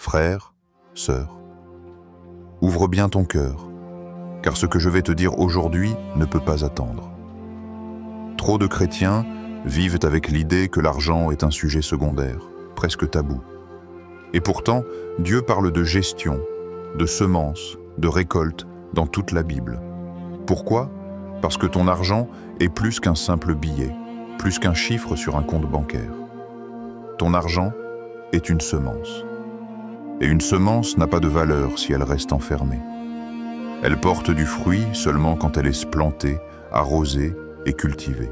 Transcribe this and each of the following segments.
Frère, sœur, ouvre bien ton cœur, car ce que je vais te dire aujourd'hui ne peut pas attendre. Trop de chrétiens vivent avec l'idée que l'argent est un sujet secondaire, presque tabou. Et pourtant, Dieu parle de gestion, de semences, de récolte dans toute la Bible. Pourquoi? Parce que ton argent est plus qu'un simple billet, plus qu'un chiffre sur un compte bancaire. Ton argent est une semence. Et une semence n'a pas de valeur si elle reste enfermée. Elle porte du fruit seulement quand elle est plantée, arrosée et cultivée.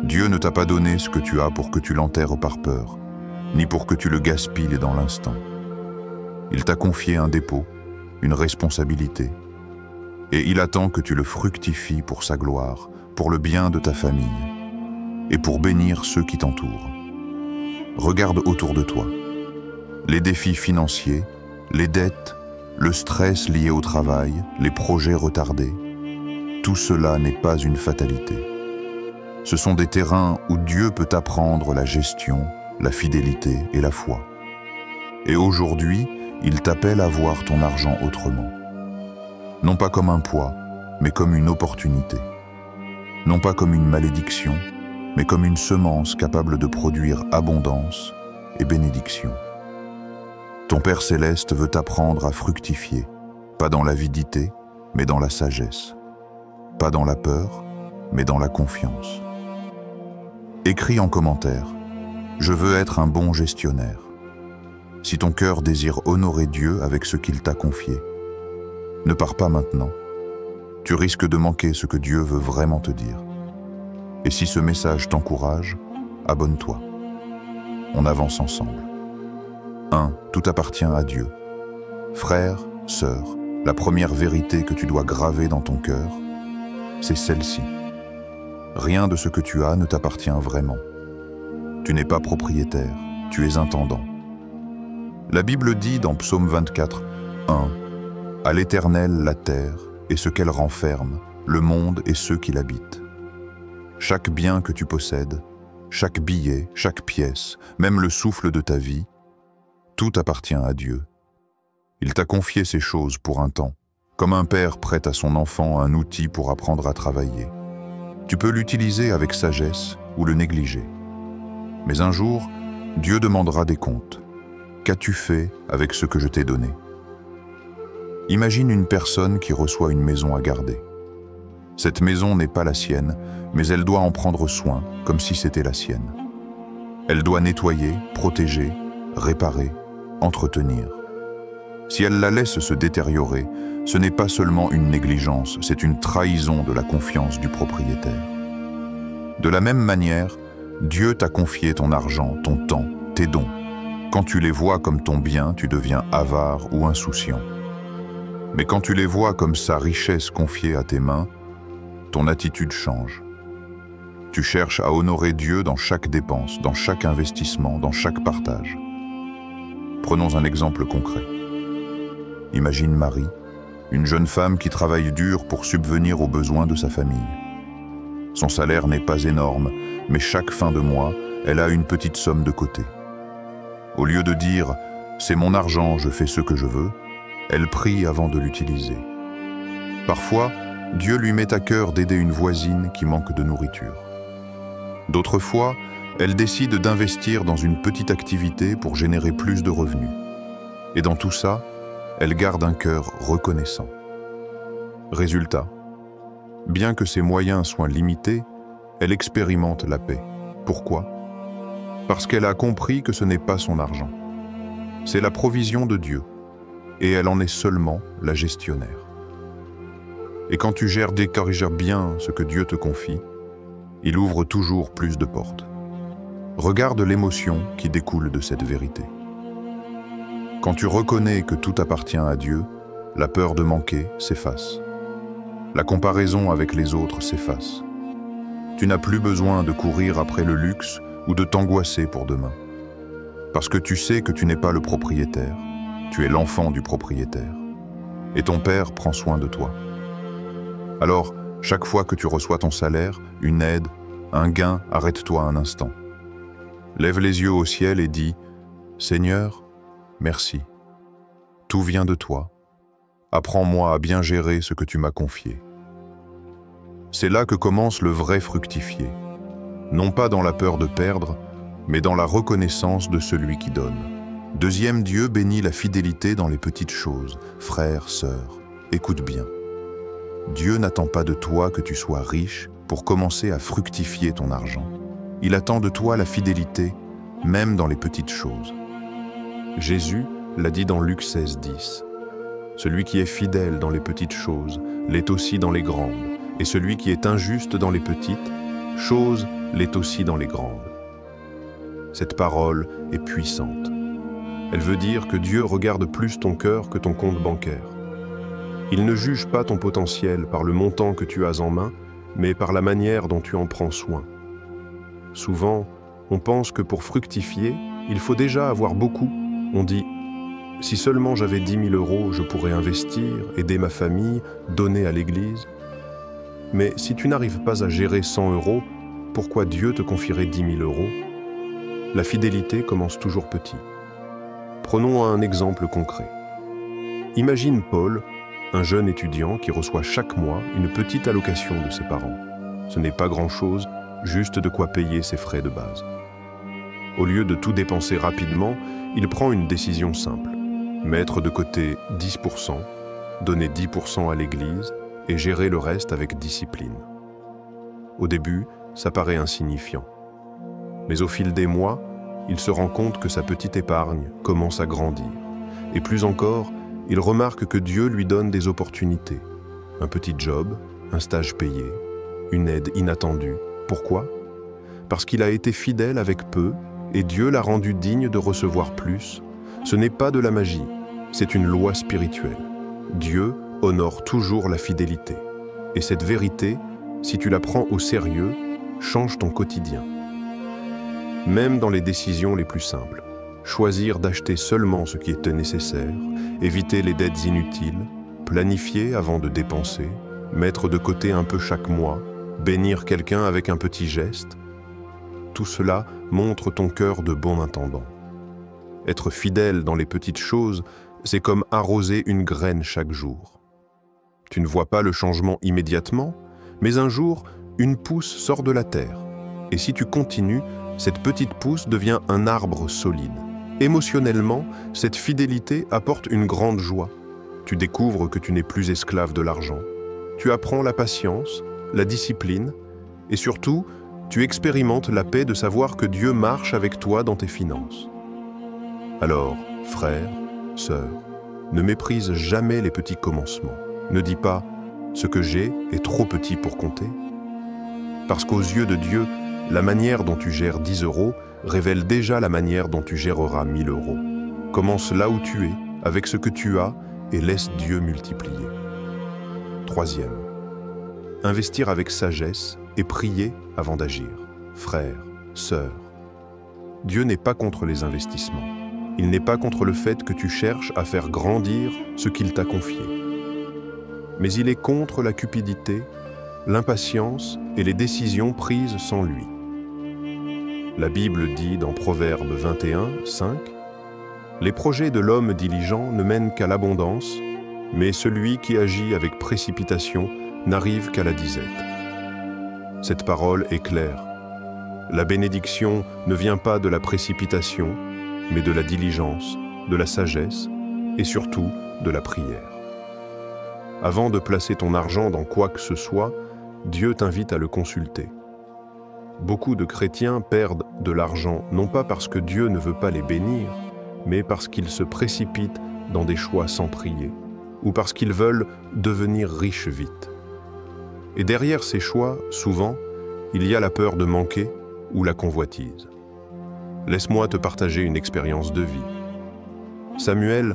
Dieu ne t'a pas donné ce que tu as pour que tu l'enterres par peur, ni pour que tu le gaspilles dans l'instant. Il t'a confié un dépôt, une responsabilité, et il attend que tu le fructifies pour sa gloire, pour le bien de ta famille, et pour bénir ceux qui t'entourent. Regarde autour de toi. Les défis financiers, les dettes, le stress lié au travail, les projets retardés, tout cela n'est pas une fatalité. Ce sont des terrains où Dieu peut apprendre la gestion, la fidélité et la foi. Et aujourd'hui, il t'appelle à voir ton argent autrement. Non pas comme un poids, mais comme une opportunité. Non pas comme une malédiction, mais comme une semence capable de produire abondance et bénédiction. Ton Père Céleste veut t'apprendre à fructifier, pas dans l'avidité, mais dans la sagesse. Pas dans la peur, mais dans la confiance. Écris en commentaire « Je veux être un bon gestionnaire ». Si ton cœur désire honorer Dieu avec ce qu'il t'a confié, ne pars pas maintenant. Tu risques de manquer ce que Dieu veut vraiment te dire. Et si ce message t'encourage, abonne-toi. On avance ensemble. 1. Tout appartient à Dieu. Frère, sœur, la première vérité que tu dois graver dans ton cœur, c'est celle-ci. Rien de ce que tu as ne t'appartient vraiment. Tu n'es pas propriétaire, tu es intendant. La Bible dit dans Psaume 24, 1, « À l'Éternel la terre et ce qu'elle renferme, le monde et ceux qui l'habitent. » Chaque bien que tu possèdes, chaque billet, chaque pièce, même le souffle de ta vie, tout appartient à Dieu. Il t'a confié ces choses pour un temps, comme un père prête à son enfant un outil pour apprendre à travailler. Tu peux l'utiliser avec sagesse ou le négliger. Mais un jour, Dieu demandera des comptes. Qu'as-tu fait avec ce que je t'ai donné? Imagine une personne qui reçoit une maison à garder. Cette maison n'est pas la sienne, mais elle doit en prendre soin, comme si c'était la sienne. Elle doit nettoyer, protéger, réparer, entretenir. Si elle la laisse se détériorer, ce n'est pas seulement une négligence, c'est une trahison de la confiance du propriétaire. De la même manière, Dieu t'a confié ton argent, ton temps, tes dons. Quand tu les vois comme ton bien, tu deviens avare ou insouciant. Mais quand tu les vois comme sa richesse confiée à tes mains, ton attitude change. Tu cherches à honorer Dieu dans chaque dépense, dans chaque investissement, dans chaque partage. Prenons un exemple concret. Imagine Marie, une jeune femme qui travaille dur pour subvenir aux besoins de sa famille. Son salaire n'est pas énorme, mais chaque fin de mois, elle a une petite somme de côté. Au lieu de dire « c'est mon argent, je fais ce que je veux », elle prie avant de l'utiliser. Parfois, Dieu lui met à cœur d'aider une voisine qui manque de nourriture. D'autres fois, elle décide d'investir dans une petite activité pour générer plus de revenus. Et dans tout ça, elle garde un cœur reconnaissant. Résultat, bien que ses moyens soient limités, elle expérimente la paix. Pourquoi? Parce qu'elle a compris que ce n'est pas son argent. C'est la provision de Dieu, et elle en est seulement la gestionnaire. Et quand tu gères bien ce que Dieu te confie, il ouvre toujours plus de portes. Regarde l'émotion qui découle de cette vérité. Quand tu reconnais que tout appartient à Dieu, la peur de manquer s'efface. La comparaison avec les autres s'efface. Tu n'as plus besoin de courir après le luxe ou de t'angoisser pour demain. Parce que tu sais que tu n'es pas le propriétaire, tu es l'enfant du propriétaire. Et ton Père prend soin de toi. Alors, chaque fois que tu reçois ton salaire, une aide, un gain, arrête-toi un instant. Lève les yeux au ciel et dis « Seigneur, merci. Tout vient de toi. Apprends-moi à bien gérer ce que tu m'as confié. C'est là que commence le vrai fructifier, non pas dans la peur de perdre, mais dans la reconnaissance de celui qui donne. Deuxième Dieu bénit la fidélité dans les petites choses. Frères, sœurs, écoute bien. Dieu n'attend pas de toi que tu sois riche pour commencer à fructifier ton argent. Il attend de toi la fidélité, même dans les petites choses. Jésus l'a dit dans Luc 16, 10. Celui qui est fidèle dans les petites choses l'est aussi dans les grandes, et celui qui est injuste dans les petites choses l'est aussi dans les grandes. Cette parole est puissante. Elle veut dire que Dieu regarde plus ton cœur que ton compte bancaire. Il ne juge pas ton potentiel par le montant que tu as en main, mais par la manière dont tu en prends soin. Souvent, on pense que pour fructifier, il faut déjà avoir beaucoup. On dit « Si seulement j'avais 10 000 €, je pourrais investir, aider ma famille, donner à l'église. » Mais si tu n'arrives pas à gérer 100 €, pourquoi Dieu te confierait 10 000 €? La fidélité commence toujours petit. Prenons un exemple concret. Imagine Paul, un jeune étudiant qui reçoit chaque mois une petite allocation de ses parents. Ce n'est pas grand-chose, juste de quoi payer ses frais de base. Au lieu de tout dépenser rapidement, il prend une décision simple. Mettre de côté 10%, donner 10% à l'église et gérer le reste avec discipline. Au début, ça paraît insignifiant. Mais au fil des mois, il se rend compte que sa petite épargne commence à grandir. Et plus encore, il remarque que Dieu lui donne des opportunités. Un petit job, un stage payé, une aide inattendue. Pourquoi? Parce qu'il a été fidèle avec peu et Dieu l'a rendu digne de recevoir plus. Ce n'est pas de la magie, c'est une loi spirituelle. Dieu honore toujours la fidélité. Et cette vérité, si tu la prends au sérieux, change ton quotidien. Même dans les décisions les plus simples, choisir d'acheter seulement ce qui était nécessaire, éviter les dettes inutiles, planifier avant de dépenser, mettre de côté un peu chaque mois, bénir quelqu'un avec un petit geste, tout cela montre ton cœur de bon intendant. Être fidèle dans les petites choses, c'est comme arroser une graine chaque jour. Tu ne vois pas le changement immédiatement, mais un jour, une pousse sort de la terre. Et si tu continues, cette petite pousse devient un arbre solide. Émotionnellement, cette fidélité apporte une grande joie. Tu découvres que tu n'es plus esclave de l'argent. Tu apprends la patience, la discipline, et surtout, tu expérimentes la paix de savoir que Dieu marche avec toi dans tes finances. Alors, frères, sœurs, ne méprise jamais les petits commencements. Ne dis pas « ce que j'ai est trop petit pour compter ». Parce qu'aux yeux de Dieu, la manière dont tu gères 10 € révèle déjà la manière dont tu géreras 1000 €. Commence là où tu es, avec ce que tu as, et laisse Dieu multiplier. Troisième, investir avec sagesse et prier avant d'agir. Frères, sœurs, Dieu n'est pas contre les investissements. Il n'est pas contre le fait que tu cherches à faire grandir ce qu'il t'a confié. Mais il est contre la cupidité, l'impatience et les décisions prises sans lui. La Bible dit dans Proverbe 21, 5, « Les projets de l'homme diligent ne mènent qu'à l'abondance, mais celui qui agit avec précipitation n'arrive qu'à la disette. » Cette parole est claire. La bénédiction ne vient pas de la précipitation, mais de la diligence, de la sagesse et surtout de la prière. Avant de placer ton argent dans quoi que ce soit, Dieu t'invite à le consulter. Beaucoup de chrétiens perdent de l'argent non pas parce que Dieu ne veut pas les bénir, mais parce qu'ils se précipitent dans des choix sans prier, ou parce qu'ils veulent devenir riches vite. Et derrière ces choix, souvent, il y a la peur de manquer ou la convoitise. Laisse-moi te partager une expérience de vie. Samuel,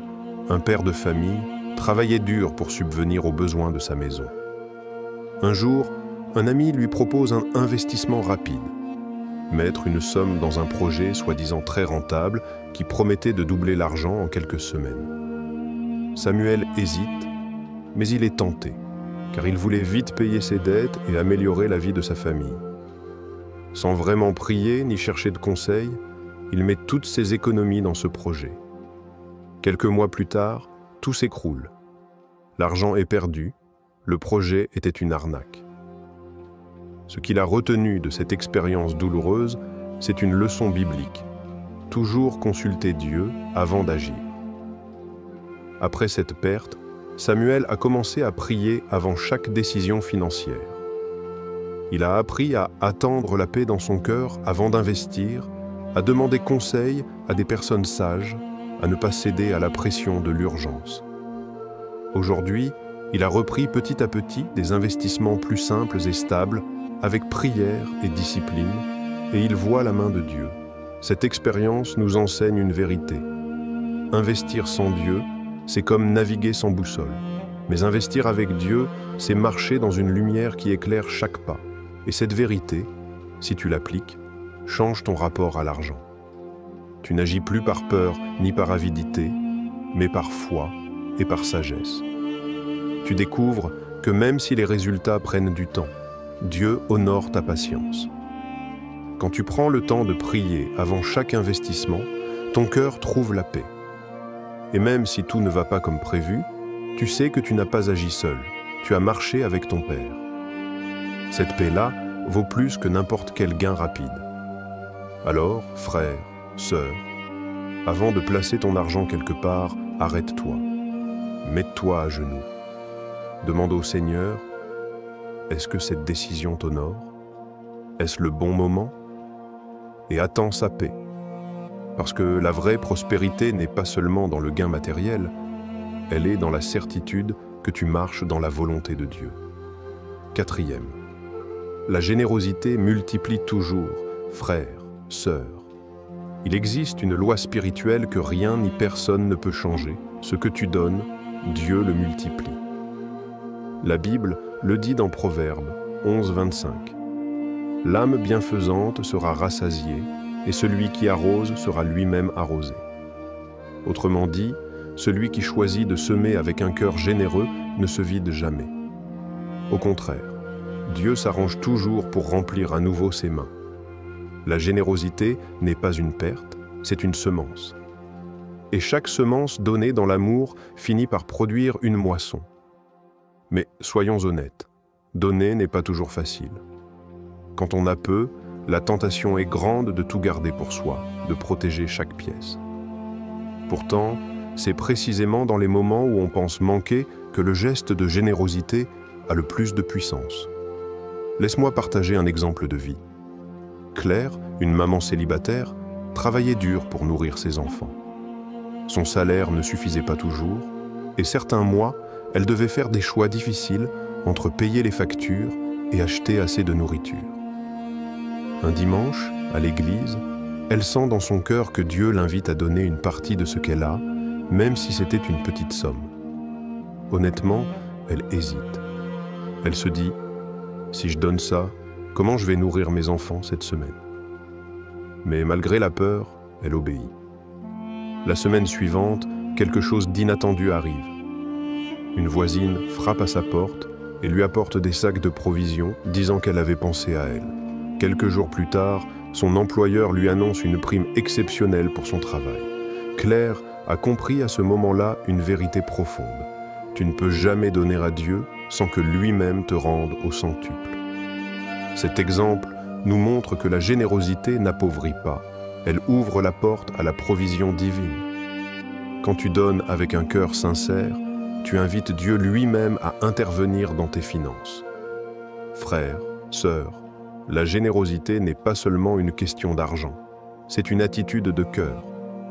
un père de famille, travaillait dur pour subvenir aux besoins de sa maison. Un jour, un ami lui propose un investissement rapide. Mettre une somme dans un projet soi-disant très rentable qui promettait de doubler l'argent en quelques semaines. Samuel hésite, mais il est tenté, car il voulait vite payer ses dettes et améliorer la vie de sa famille. Sans vraiment prier ni chercher de conseils, il met toutes ses économies dans ce projet. Quelques mois plus tard, tout s'écroule. L'argent est perdu, le projet était une arnaque. Ce qu'il a retenu de cette expérience douloureuse, c'est une leçon biblique. Toujours consulter Dieu avant d'agir. Après cette perte, Samuel a commencé à prier avant chaque décision financière. Il a appris à attendre la paix dans son cœur avant d'investir, à demander conseil à des personnes sages, à ne pas céder à la pression de l'urgence. Aujourd'hui, il a repris petit à petit des investissements plus simples et stables, avec prière et discipline, et il voit la main de Dieu. Cette expérience nous enseigne une vérité. Investir sans Dieu, c'est comme naviguer sans boussole. Mais investir avec Dieu, c'est marcher dans une lumière qui éclaire chaque pas. Et cette vérité, si tu l'appliques, change ton rapport à l'argent. Tu n'agis plus par peur ni par avidité, mais par foi et par sagesse. Tu découvres que même si les résultats prennent du temps, Dieu honore ta patience. Quand tu prends le temps de prier avant chaque investissement, ton cœur trouve la paix. Et même si tout ne va pas comme prévu, tu sais que tu n'as pas agi seul, tu as marché avec ton Père. Cette paix-là vaut plus que n'importe quel gain rapide. Alors, frère, sœur, avant de placer ton argent quelque part, arrête-toi. Mets-toi à genoux. Demande au Seigneur, est-ce que cette décision t'honore? Est-ce le bon moment? Et attends sa paix. Parce que la vraie prospérité n'est pas seulement dans le gain matériel, elle est dans la certitude que tu marches dans la volonté de Dieu. Quatrième, la générosité multiplie toujours, frères, sœurs. Il existe une loi spirituelle que rien ni personne ne peut changer. Ce que tu donnes, Dieu le multiplie. La Bible le dit dans Proverbes 11, 25. L'âme bienfaisante sera rassasiée, et celui qui arrose sera lui-même arrosé. Autrement dit, celui qui choisit de semer avec un cœur généreux ne se vide jamais. Au contraire, Dieu s'arrange toujours pour remplir à nouveau ses mains. La générosité n'est pas une perte, c'est une semence. Et chaque semence donnée dans l'amour finit par produire une moisson. Mais soyons honnêtes, donner n'est pas toujours facile. Quand on a peu, la tentation est grande de tout garder pour soi, de protéger chaque pièce. Pourtant, c'est précisément dans les moments où on pense manquer que le geste de générosité a le plus de puissance. Laisse-moi partager un exemple de vie. Claire, une maman célibataire, travaillait dur pour nourrir ses enfants. Son salaire ne suffisait pas toujours, et certains mois, elle devait faire des choix difficiles entre payer les factures et acheter assez de nourriture. Un dimanche, à l'église, elle sent dans son cœur que Dieu l'invite à donner une partie de ce qu'elle a, même si c'était une petite somme. Honnêtement, elle hésite. Elle se dit, si je donne ça, comment je vais nourrir mes enfants cette semaine? Mais malgré la peur, elle obéit. La semaine suivante, quelque chose d'inattendu arrive. Une voisine frappe à sa porte et lui apporte des sacs de provisions, disant qu'elle avait pensé à elle. Quelques jours plus tard, son employeur lui annonce une prime exceptionnelle pour son travail. Claire a compris à ce moment-là une vérité profonde. Tu ne peux jamais donner à Dieu sans que lui-même te rende au centuple. Cet exemple nous montre que la générosité n'appauvrit pas, elle ouvre la porte à la provision divine. Quand tu donnes avec un cœur sincère, tu invites Dieu lui-même à intervenir dans tes finances. Frères, sœurs, la générosité n'est pas seulement une question d'argent, c'est une attitude de cœur.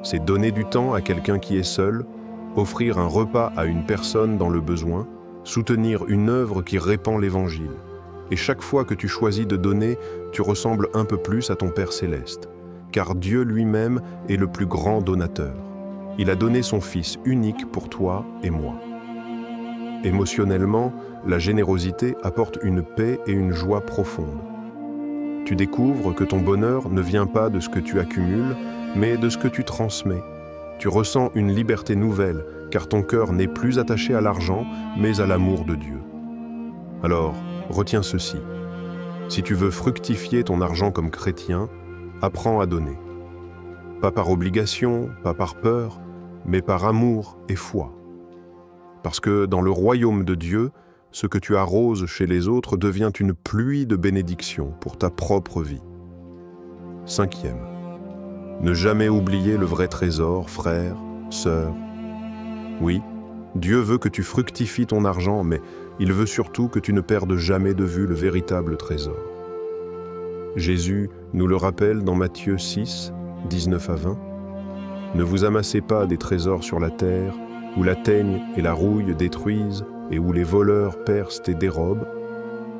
C'est donner du temps à quelqu'un qui est seul, offrir un repas à une personne dans le besoin, soutenir une œuvre qui répand l'Évangile. Et chaque fois que tu choisis de donner, tu ressembles un peu plus à ton Père céleste, car Dieu lui-même est le plus grand donateur. Il a donné son Fils unique pour toi et moi. Émotionnellement, la générosité apporte une paix et une joie profonde. Tu découvres que ton bonheur ne vient pas de ce que tu accumules, mais de ce que tu transmets. Tu ressens une liberté nouvelle, car ton cœur n'est plus attaché à l'argent, mais à l'amour de Dieu. Alors, retiens ceci. Si tu veux fructifier ton argent comme chrétien, apprends à donner. Pas par obligation, pas par peur, mais par amour et foi. Parce que dans le royaume de Dieu, ce que tu arroses chez les autres devient une pluie de bénédictions pour ta propre vie. 5e. Ne jamais oublier le vrai trésor, frère, sœur. Oui, Dieu veut que tu fructifies ton argent, mais il veut surtout que tu ne perdes jamais de vue le véritable trésor. Jésus nous le rappelle dans Matthieu 6, 19 à 20. « Ne vous amassez pas des trésors sur la terre, où la teigne et la rouille détruisent et où les voleurs percent et dérobent,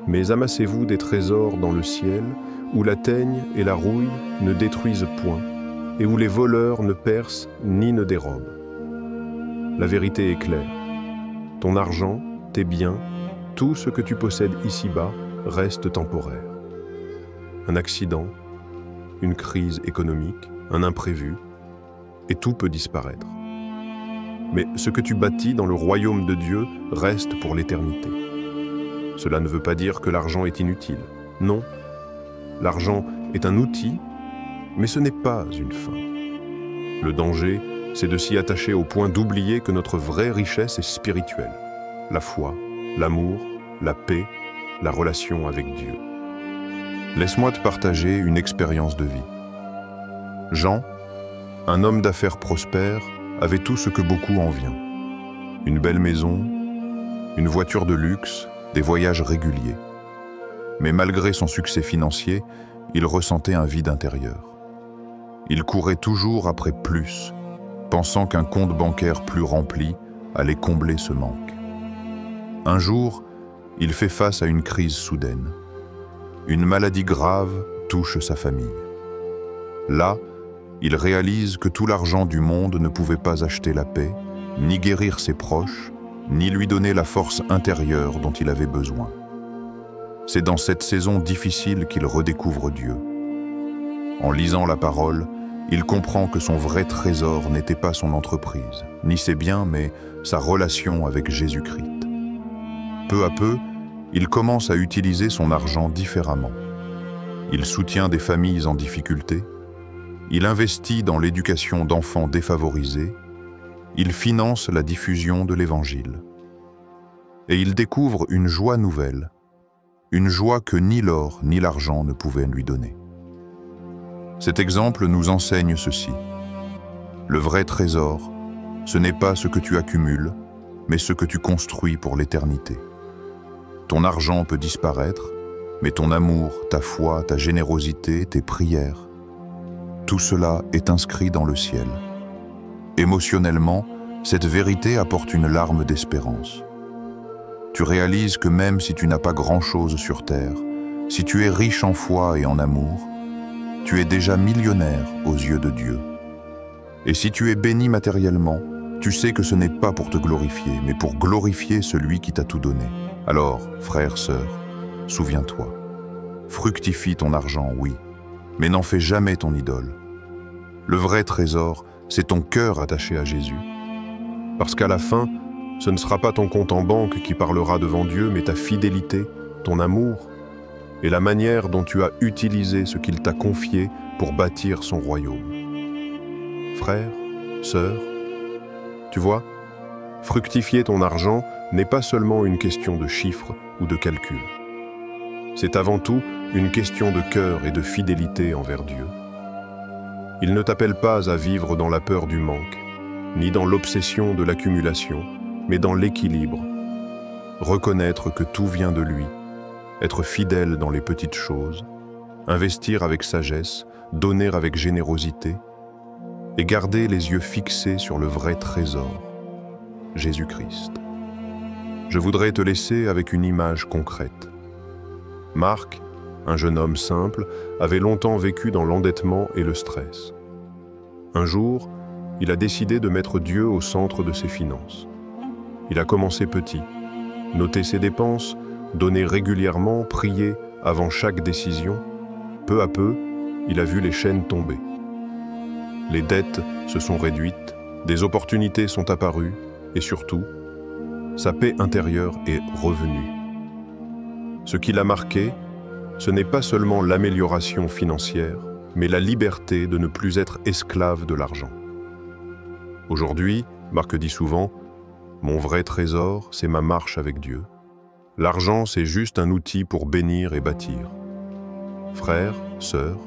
mais amassez-vous des trésors dans le ciel, où la teigne et la rouille ne détruisent point, et où les voleurs ne percent ni ne dérobent. La vérité est claire. Ton argent, tes biens, tout ce que tu possèdes ici-bas reste temporaire. Un accident, une crise économique, un imprévu, et tout peut disparaître. Mais ce que tu bâtis dans le royaume de Dieu reste pour l'éternité. Cela ne veut pas dire que l'argent est inutile. Non, l'argent est un outil, mais ce n'est pas une fin. Le danger, c'est de s'y attacher au point d'oublier que notre vraie richesse est spirituelle. La foi, l'amour, la paix, la relation avec Dieu. Laisse-moi te partager une expérience de vie. Jean, un homme d'affaires prospère, avait tout ce que beaucoup envient. Une belle maison, une voiture de luxe, des voyages réguliers. Mais malgré son succès financier, il ressentait un vide intérieur. Il courait toujours après plus, pensant qu'un compte bancaire plus rempli allait combler ce manque. Un jour, il fait face à une crise soudaine. Une maladie grave touche sa famille. Là, il réalise que tout l'argent du monde ne pouvait pas acheter la paix, ni guérir ses proches, ni lui donner la force intérieure dont il avait besoin. C'est dans cette saison difficile qu'il redécouvre Dieu. En lisant la parole, il comprend que son vrai trésor n'était pas son entreprise, ni ses biens, mais sa relation avec Jésus-Christ. Peu à peu, il commence à utiliser son argent différemment. Il soutient des familles en difficulté, il investit dans l'éducation d'enfants défavorisés, il finance la diffusion de l'Évangile. Et il découvre une joie nouvelle, une joie que ni l'or ni l'argent ne pouvaient lui donner. Cet exemple nous enseigne ceci. Le vrai trésor, ce n'est pas ce que tu accumules, mais ce que tu construis pour l'éternité. Ton argent peut disparaître, mais ton amour, ta foi, ta générosité, tes prières, tout cela est inscrit dans le ciel. Émotionnellement, cette vérité apporte une larme d'espérance. Tu réalises que même si tu n'as pas grand-chose sur terre, si tu es riche en foi et en amour, tu es déjà millionnaire aux yeux de Dieu. Et si tu es béni matériellement, tu sais que ce n'est pas pour te glorifier, mais pour glorifier celui qui t'a tout donné. Alors, frère, sœur, souviens-toi. Fructifie ton argent, oui, mais n'en fais jamais ton idole. Le vrai trésor, c'est ton cœur attaché à Jésus. Parce qu'à la fin, ce ne sera pas ton compte en banque qui parlera devant Dieu, mais ta fidélité, ton amour et la manière dont tu as utilisé ce qu'il t'a confié pour bâtir son royaume. Frère, sœur, tu vois, fructifier ton argent n'est pas seulement une question de chiffres ou de calcul. C'est avant tout une question de cœur et de fidélité envers Dieu. Il ne t'appelle pas à vivre dans la peur du manque, ni dans l'obsession de l'accumulation, mais dans l'équilibre. Reconnaître que tout vient de lui, être fidèle dans les petites choses, investir avec sagesse, donner avec générosité, et garder les yeux fixés sur le vrai trésor, Jésus-Christ. Je voudrais te laisser avec une image concrète. Marc, un jeune homme simple, avait longtemps vécu dans l'endettement et le stress. Un jour, il a décidé de mettre Dieu au centre de ses finances. Il a commencé petit, noter ses dépenses, donner régulièrement, prier avant chaque décision. Peu à peu, il a vu les chaînes tomber. Les dettes se sont réduites, des opportunités sont apparues, et surtout, sa paix intérieure est revenue. Ce qui l'a marqué, ce n'est pas seulement l'amélioration financière, mais la liberté de ne plus être esclave de l'argent. Aujourd'hui, Marc dit souvent, « Mon vrai trésor, c'est ma marche avec Dieu. L'argent, c'est juste un outil pour bénir et bâtir. » Frère, sœur,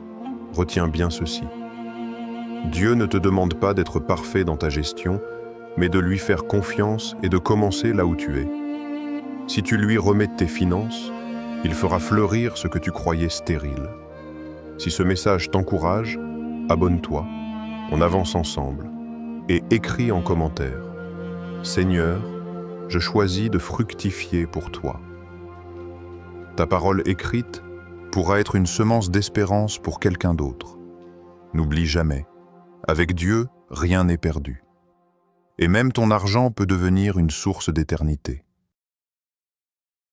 retiens bien ceci. Dieu ne te demande pas d'être parfait dans ta gestion, mais de lui faire confiance et de commencer là où tu es. Si tu lui remets tes finances, il fera fleurir ce que tu croyais stérile. Si ce message t'encourage, abonne-toi, on avance ensemble, et écris en commentaire. Seigneur, je choisis de fructifier pour toi. Ta parole écrite pourra être une semence d'espérance pour quelqu'un d'autre. N'oublie jamais, avec Dieu, rien n'est perdu. Et même ton argent peut devenir une source d'éternité.